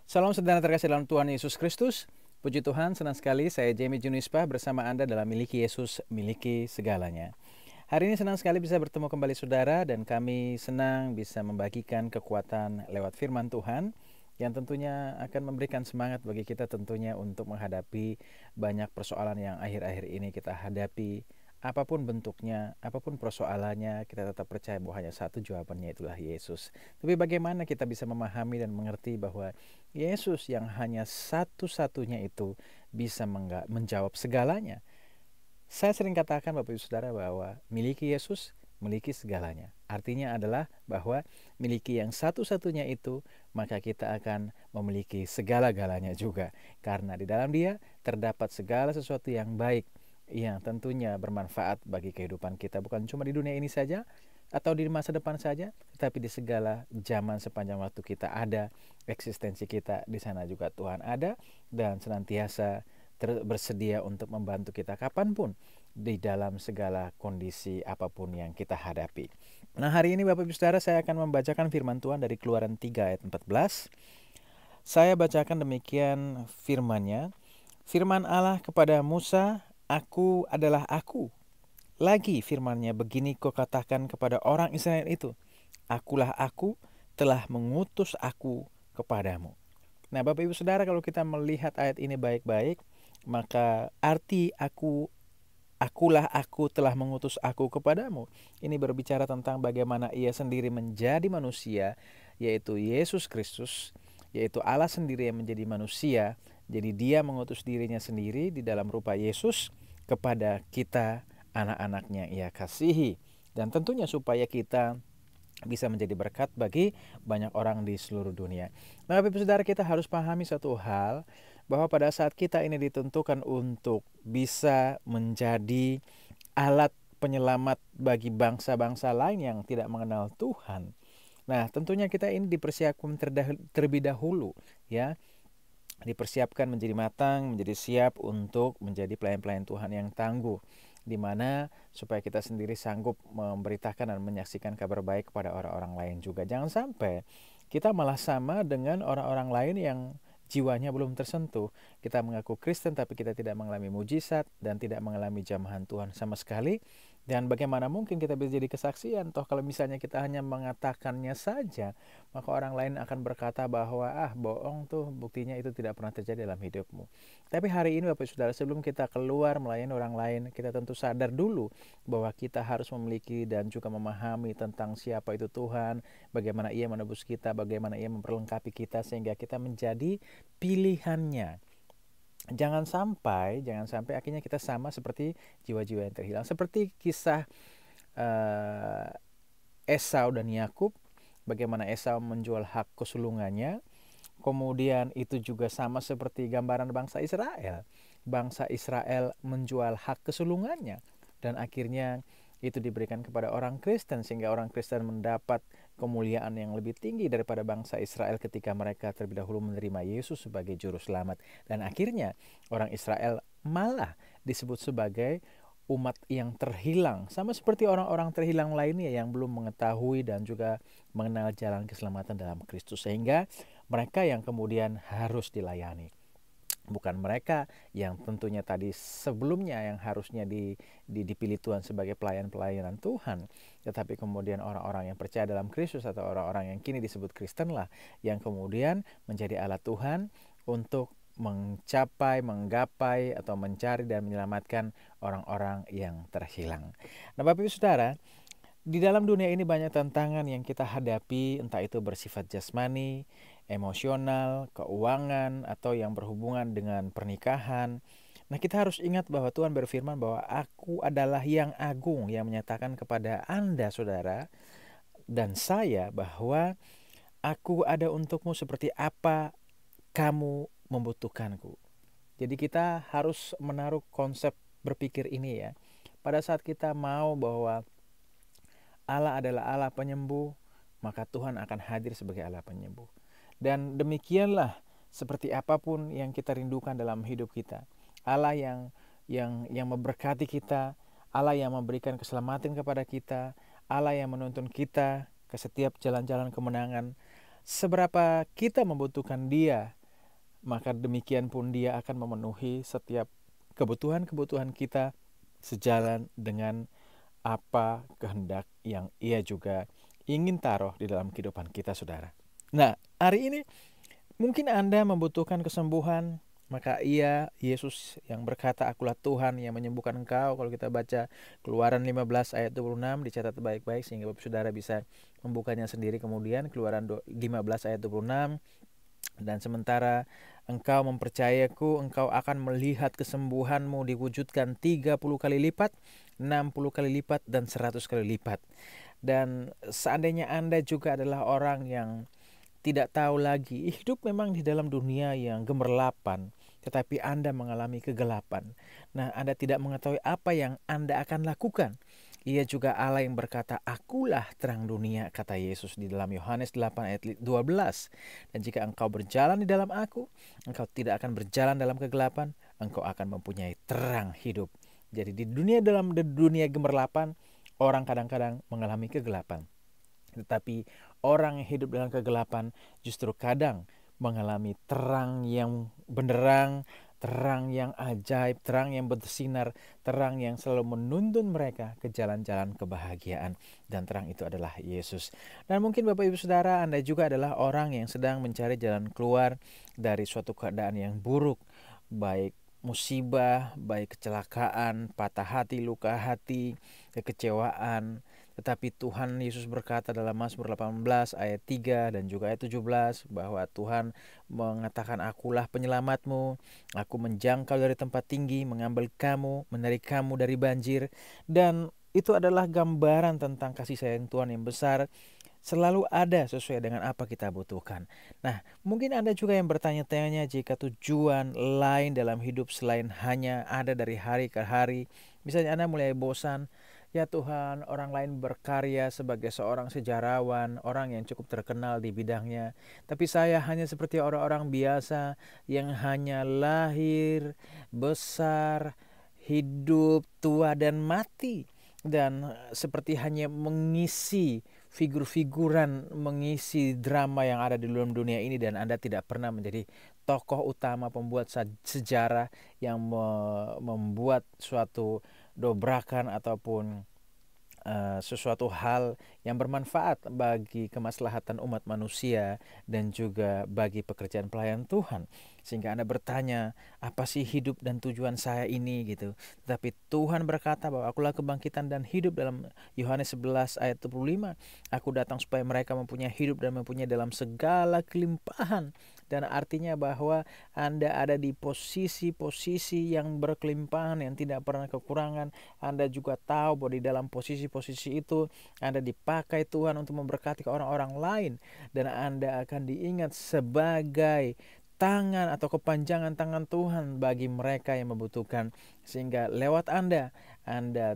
Salam saudara terkasih dalam Tuhan Yesus Kristus. Puji Tuhan, senang sekali saya Jamie Junispa bersama Anda dalam Miliki Yesus, Miliki Segalanya. Hari ini senang sekali bisa bertemu kembali saudara, dan kami senang bisa membagikan kekuatan lewat firman Tuhan yang tentunya akan memberikan semangat bagi kita tentunya untuk menghadapi banyak persoalan yang akhir-akhir ini kita hadapi. Apapun bentuknya, apapun persoalannya, kita tetap percaya bahwa hanya satu jawabannya, itulah Yesus. Tapi bagaimana kita bisa memahami dan mengerti bahwa Yesus yang hanya satu-satunya itu bisa menjawab segalanya? Saya sering katakan Bapak Ibu Saudara bahwa miliki Yesus, miliki segalanya. Artinya adalah bahwa miliki yang satu-satunya itu, maka kita akan memiliki segala-galanya juga. Karena di dalam Dia terdapat segala sesuatu yang baik, yang tentunya bermanfaat bagi kehidupan kita, bukan cuma di dunia ini saja atau di masa depan saja, tetapi di segala zaman sepanjang waktu kita ada, eksistensi kita di sana juga Tuhan ada, dan senantiasa bersedia untuk membantu kita kapanpun di dalam segala kondisi apapun yang kita hadapi. Nah, hari ini Bapak Ibu Saudara, saya akan membacakan firman Tuhan dari Keluaran 3 ayat 14. Saya bacakan demikian firman-Nya. Firman Allah kepada Musa, "Aku adalah Aku." Lagi firman-Nya, "Begini kau katakan kepada orang Israel itu, Akulah Aku, telah mengutus Aku kepadamu." Nah, Bapak Ibu Saudara, kalau kita melihat ayat ini baik-baik, maka arti Akulah Aku, telah mengutus Aku kepadamu, ini berbicara tentang bagaimana Ia sendiri menjadi manusia, yaitu Yesus Kristus, yaitu Allah sendiri yang menjadi manusia. Jadi Dia mengutus dirinya sendiri di dalam rupa Yesus kepada kita, anak-anaknya Ia kasihi. Dan tentunya supaya kita bisa menjadi berkat bagi banyak orang di seluruh dunia. Nah, Bapak Ibu Saudara, kita harus pahami satu hal, bahwa pada saat kita ini ditentukan untuk bisa menjadi alat penyelamat bagi bangsa-bangsa lain yang tidak mengenal Tuhan. Nah, tentunya kita ini dipersiapkan terlebih dahulu, ya. Dipersiapkan menjadi matang, menjadi siap untuk menjadi pelayan-pelayan Tuhan yang tangguh, di mana supaya kita sendiri sanggup memberitakan dan menyaksikan kabar baik kepada orang-orang lain juga. Jangan sampai kita malah sama dengan orang-orang lain yang jiwanya belum tersentuh. Kita mengaku Kristen tapi kita tidak mengalami mujizat dan tidak mengalami jamahan Tuhan sama sekali. Dan bagaimana mungkin kita bisa jadi kesaksian? Toh kalau misalnya kita hanya mengatakannya saja, maka orang lain akan berkata bahwa bohong tuh, buktinya itu tidak pernah terjadi dalam hidupmu. Tapi hari ini Bapak Saudara, sebelum kita keluar melayani orang lain, kita tentu sadar dulu bahwa kita harus memiliki dan juga memahami tentang siapa itu Tuhan, bagaimana Ia menebus kita, bagaimana Ia memperlengkapi kita sehingga kita menjadi pilihannya. Jangan sampai akhirnya kita sama seperti jiwa-jiwa yang terhilang. Seperti kisah Esau dan Yakub, bagaimana Esau menjual hak kesulungannya. Kemudian itu juga sama seperti gambaran bangsa Israel. Bangsa Israel menjual hak kesulungannya, dan akhirnya itu diberikan kepada orang Kristen, sehingga orang Kristen mendapat kemuliaan yang lebih tinggi daripada bangsa Israel ketika mereka terlebih dahulu menerima Yesus sebagai juru selamat. Dan akhirnya orang Israel malah disebut sebagai umat yang terhilang, sama seperti orang-orang terhilang lainnya yang belum mengetahui dan juga mengenal jalan keselamatan dalam Kristus, sehingga mereka yang kemudian harus dilayani. Bukan mereka yang tentunya tadi sebelumnya yang harusnya dipilih Tuhan sebagai pelayanan Tuhan, tetapi kemudian orang-orang yang percaya dalam Kristus atau orang-orang yang kini disebut Kristen lah, yang kemudian menjadi alat Tuhan untuk mencapai, menggapai, atau mencari dan menyelamatkan orang-orang yang terhilang. Nah, Bapak Ibu Saudara, di dalam dunia ini banyak tantangan yang kita hadapi, entah itu bersifat jasmani, emosional, keuangan, atau yang berhubungan dengan pernikahan. Nah, kita harus ingat bahwa Tuhan berfirman bahwa Aku adalah yang agung, yang menyatakan kepada Anda, saudara, dan saya, bahwa Aku ada untukmu seperti apa kamu membutuhkanku. Jadi kita harus menaruh konsep berpikir ini, ya. Pada saat kita mau bahwa Allah adalah Allah penyembuh, maka Tuhan akan hadir sebagai Allah penyembuh. Dan demikianlah seperti apapun yang kita rindukan dalam hidup kita, Allah yang memberkati kita, Allah yang memberikan keselamatan kepada kita, Allah yang menuntun kita ke setiap jalan-jalan kemenangan, seberapa kita membutuhkan Dia, maka demikian pun Dia akan memenuhi setiap kebutuhan-kebutuhan kita sejalan dengan apa kehendak yang Ia juga ingin taruh di dalam kehidupan kita, saudara. Nah, hari ini mungkin Anda membutuhkan kesembuhan, maka Yesus yang berkata, "Akulah Tuhan yang menyembuhkan engkau." Kalau kita baca Keluaran 15 ayat 26, dicatat baik-baik sehingga Bapak Saudara bisa membukanya sendiri kemudian. Keluaran 15 ayat 26, "Dan sementara engkau mempercayaku, engkau akan melihat kesembuhanmu diwujudkan 30 kali lipat, 60 kali lipat, dan 100 kali lipat." Dan seandainya Anda juga adalah orang yang tidak tahu lagi, hidup memang di dalam dunia yang gemerlapan, tetapi Anda mengalami kegelapan. Nah, Anda tidak mengetahui apa yang Anda akan lakukan. Ia juga Allah yang berkata, "Akulah terang dunia," kata Yesus di dalam Yohanes 8 ayat 12. "Dan jika engkau berjalan di dalam Aku, engkau tidak akan berjalan dalam kegelapan, engkau akan mempunyai terang hidup." Jadi dalam dunia gemerlapan, orang kadang-kadang mengalami kegelapan. Tetapi orang yang hidup dalam kegelapan justru kadang mengalami terang yang benderang, terang yang ajaib, terang yang bersinar, terang yang selalu menuntun mereka ke jalan-jalan kebahagiaan. Dan terang itu adalah Yesus. Dan mungkin Bapak Ibu Saudara, Anda juga adalah orang yang sedang mencari jalan keluar dari suatu keadaan yang buruk, baik musibah, baik kecelakaan, patah hati, luka hati, kekecewaan. Tetapi Tuhan Yesus berkata dalam Mazmur 18 ayat 3 dan juga ayat 17 bahwa Tuhan mengatakan, "Akulah penyelamatmu, aku menjangkau dari tempat tinggi, mengambil kamu, menarik kamu dari banjir." Dan itu adalah gambaran tentang kasih sayang Tuhan yang besar, selalu ada sesuai dengan apa kita butuhkan. Nah, mungkin Anda juga yang bertanya-tanya, jika tujuan lain dalam hidup selain hanya ada dari hari ke hari. Misalnya Anda mulai bosan, "Ya Tuhan, orang lain berkarya sebagai seorang sejarawan, orang yang cukup terkenal di bidangnya. Tapi saya hanya seperti orang-orang biasa yang hanya lahir, besar, hidup, tua, dan mati. Dan seperti hanya mengisi figur-figuran, mengisi drama yang ada di dalam dunia ini, dan Anda tidak pernah menjadi tokoh utama, pembuat sejarah yang membuat suatu dobrakan ataupun sesuatu hal yang bermanfaat bagi kemaslahatan umat manusia dan juga bagi pekerjaan pelayan Tuhan." Sehingga Anda bertanya, apa sih hidup dan tujuan saya ini gitu. Tetapi Tuhan berkata bahwa akulah kebangkitan dan hidup dalam Yohanes 11 ayat 25. "Aku datang supaya mereka mempunyai hidup dan mempunyai dalam segala kelimpahan." Dan artinya bahwa Anda ada di posisi-posisi yang berkelimpahan, yang tidak pernah kekurangan. Anda juga tahu bahwa di dalam posisi-posisi itu Anda dipakai Tuhan untuk memberkati orang-orang lain. Dan Anda akan diingat sebagai tangan atau kepanjangan tangan Tuhan bagi mereka yang membutuhkan. Sehingga lewat Anda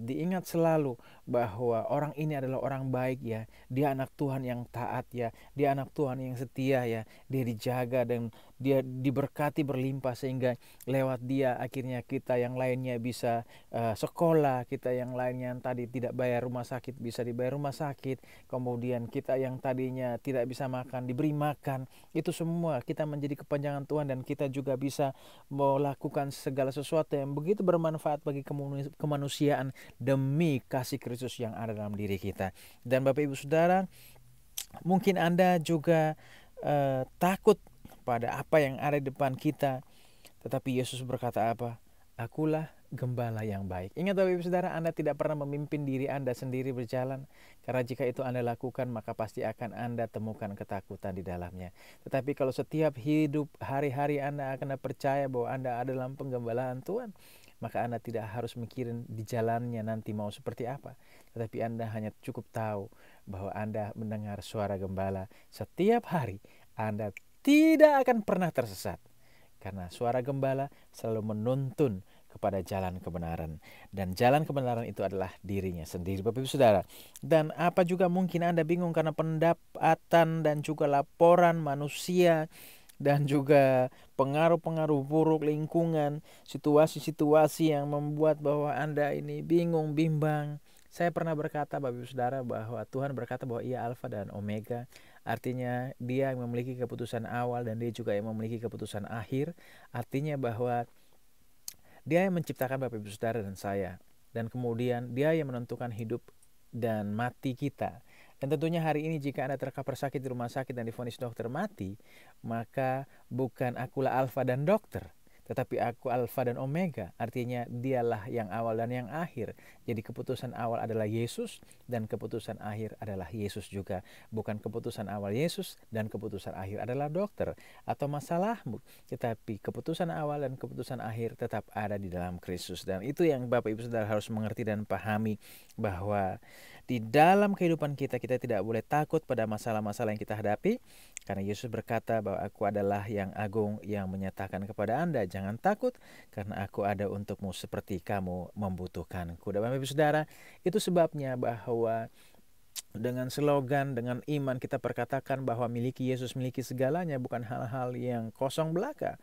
diingat selalu bahwa orang ini adalah orang baik ya. Dia anak Tuhan yang taat ya. Dia anak Tuhan yang setia ya. Dia dijaga dan dia diberkati berlimpah, sehingga lewat dia akhirnya kita yang lainnya bisa sekolah, kita yang lainnya yang tadi tidak bayar rumah sakit bisa dibayar rumah sakit, kemudian kita yang tadinya tidak bisa makan diberi makan. Itu semua kita menjadi kepanjangan Tuhan, dan kita juga bisa melakukan segala sesuatu yang begitu bermanfaat bagi kemanusiaan demi kasih Kristus yang ada dalam diri kita. Dan Bapak Ibu Saudara, mungkin Anda juga takut pada apa yang ada di depan kita. Tetapi Yesus berkata apa? "Akulah gembala yang baik." Ingat Bapak Ibu Saudara, Anda tidak pernah memimpin diri Anda sendiri berjalan. Karena jika itu Anda lakukan, maka pasti akan Anda temukan ketakutan di dalamnya. Tetapi kalau setiap hidup hari-hari Anda akan percaya bahwa Anda ada dalam penggembalaan Tuhan, maka Anda tidak harus mikirin di jalannya nanti mau seperti apa. Tetapi Anda hanya cukup tahu bahwa Anda mendengar suara gembala setiap hari. Anda tidak akan pernah tersesat, karena suara gembala selalu menuntun kepada jalan kebenaran. Dan jalan kebenaran itu adalah dirinya sendiri, Bapak Ibu Saudara. Dan apa juga mungkin Anda bingung karena pendapatan dan juga laporan manusia, dan juga pengaruh-pengaruh buruk lingkungan, situasi-situasi yang membuat bahwa Anda ini bingung, bimbang. Saya pernah berkata, Bapak Ibu Saudara, bahwa Tuhan berkata bahwa Ia Alfa dan Omega, Artinya dia yang memiliki keputusan awal dan dia juga yang memiliki keputusan akhir. Artinya bahwa dia yang menciptakan Bapak Ibu Saudara dan saya. Dan kemudian dia yang menentukan hidup dan mati kita. Dan tentunya hari ini jika Anda terkapar sakit di rumah sakit dan divonis dokter mati, maka bukan akulah alfa dan dokter, tetapi aku alfa dan omega. Artinya dialah yang awal dan yang akhir. Jadi keputusan awal adalah Yesus dan keputusan akhir adalah Yesus juga. Bukan keputusan awal Yesus dan keputusan akhir adalah dokter atau masalahmu, tetapi keputusan awal dan keputusan akhir tetap ada di dalam Kristus. Dan itu yang Bapak Ibu Saudara harus mengerti dan pahami, bahwa di dalam kehidupan kita tidak boleh takut pada masalah-masalah yang kita hadapi, karena Yesus berkata bahwa aku adalah yang agung yang menyatakan kepada Anda, jangan takut karena aku ada untukmu seperti kamu membutuhkanku. Dan Bapak Ibu Saudara, itu sebabnya bahwa dengan slogan, dengan iman kita perkatakan bahwa miliki Yesus, miliki segalanya, bukan hal-hal yang kosong belaka.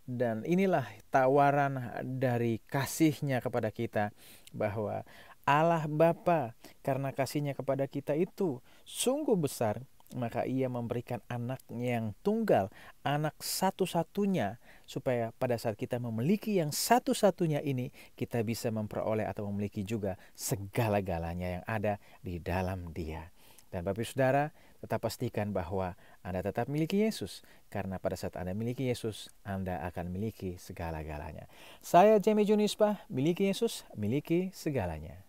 Dan inilah tawaran dari kasih-Nya kepada kita, bahwa Allah Bapa karena kasih-Nya kepada kita itu sungguh besar, maka Ia memberikan anaknya yang tunggal, anak satu-satunya, supaya pada saat kita memiliki yang satu-satunya ini, kita bisa memperoleh atau memiliki juga segala-galanya yang ada di dalam Dia. Dan Bapak Saudara, tetap pastikan bahwa Anda tetap miliki Yesus, karena pada saat Anda miliki Yesus, Anda akan miliki segala-galanya. Saya Jamie Junispa, miliki Yesus, miliki segalanya.